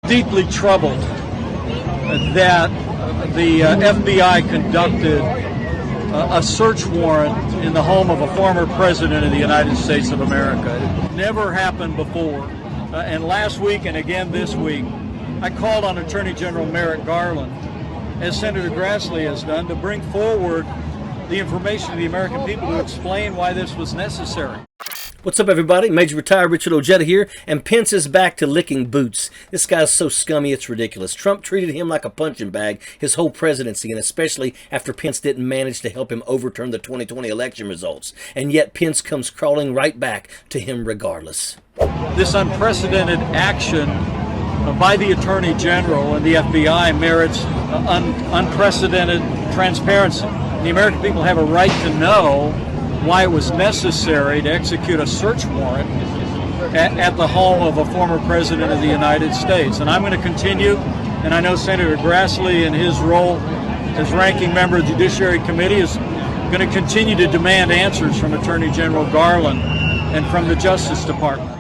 deeply troubled that the FBI conducted a search warrant in the home of a former president of the United States of America. It never happened before. And last week and again this week, I called on Attorney General Merrick Garland, as Senator Grassley has done, to bring forward the information to the American people to explain why this was necessary. What's up, everybody? Major Retired Richard Ojeda here, and Pence is back to licking boots. This guy's so scummy, it's ridiculous. Trump treated him like a punching bag his whole presidency, and especially after Pence didn't manage to help him overturn the 2020 election results. And yet Pence comes crawling right back to him regardless. This unprecedented action by the Attorney General and the FBI merits unprecedented transparency. The American people have a right to know why it was necessary to execute a search warrant at the home of a former president of the United States. And I'm going to continue, and I know Senator Grassley, in his role as ranking member of the Judiciary Committee, is going to continue to demand answers from Attorney General Garland and from the Justice Department.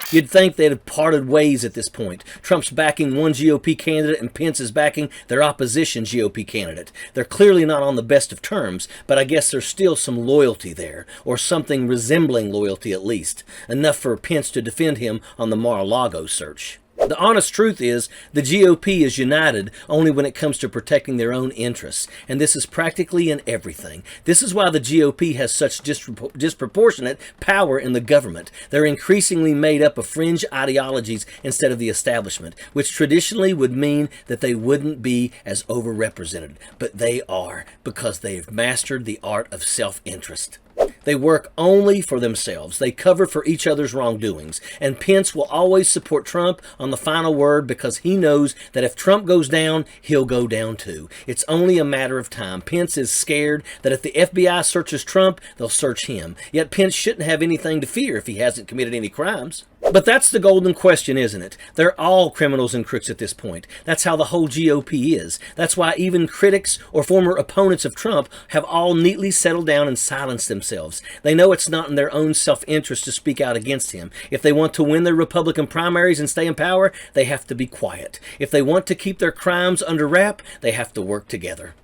You'd think they'd have parted ways at this point. Trump's backing one GOP candidate and Pence is backing their opposition GOP candidate. They're clearly not on the best of terms, but I guess there's still some loyalty there, or something resembling loyalty at least, enough for Pence to defend him on the Mar-a-Lago search. The honest truth is, the GOP is united only when it comes to protecting their own interests, and this is practically in everything. This is why the GOP has such disproportionate power in the government. They're increasingly made up of fringe ideologies instead of the establishment, which traditionally would mean that they wouldn't be as overrepresented. But they are, because they've mastered the art of self-interest. They work only for themselves. They cover for each other's wrongdoings. And Pence will always support Trump on the final word because he knows that if Trump goes down, he'll go down too. It's only a matter of time. Pence is scared that if the FBI searches Trump, they'll search him. Yet Pence shouldn't have anything to fear if he hasn't committed any crimes. But that's the golden question, isn't it? They're all criminals and crooks at this point. That's how the whole GOP is. That's why even critics or former opponents of Trump have all neatly settled down and silenced themselves. They know it's not in their own self-interest to speak out against him. If they want to win their Republican primaries and stay in power, they have to be quiet. If they want to keep their crimes under wrap, they have to work together.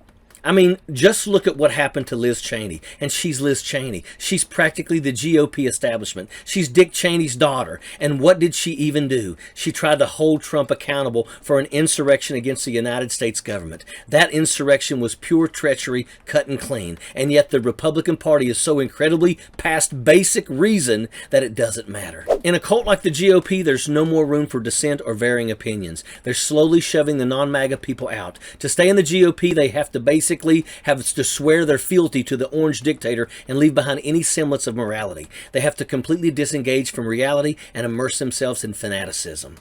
I mean, just look at what happened to Liz Cheney. And she's Liz Cheney. She's practically the GOP establishment. She's Dick Cheney's daughter. And what did she even do? She tried to hold Trump accountable for an insurrection against the United States government. That insurrection was pure treachery, cut and clean. And yet the Republican Party is so incredibly past basic reason that it doesn't matter. In a cult like the GOP, there's no more room for dissent or varying opinions. They're slowly shoving the non-MAGA people out. To stay in the GOP, they have to basically have to swear their fealty to the orange dictator and leave behind any semblance of morality. They have to completely disengage from reality and immerse themselves in fanaticism.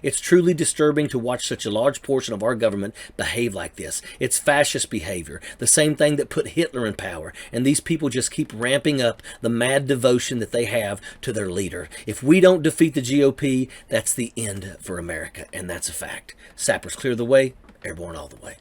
It's truly disturbing to watch such a large portion of our government behave like this. It's fascist behavior, the same thing that put Hitler in power, and these people just keep ramping up the mad devotion that they have to their leader. If we don't defeat the GOP, that's the end for America, and that's a fact. Sappers clear the way, airborne all the way.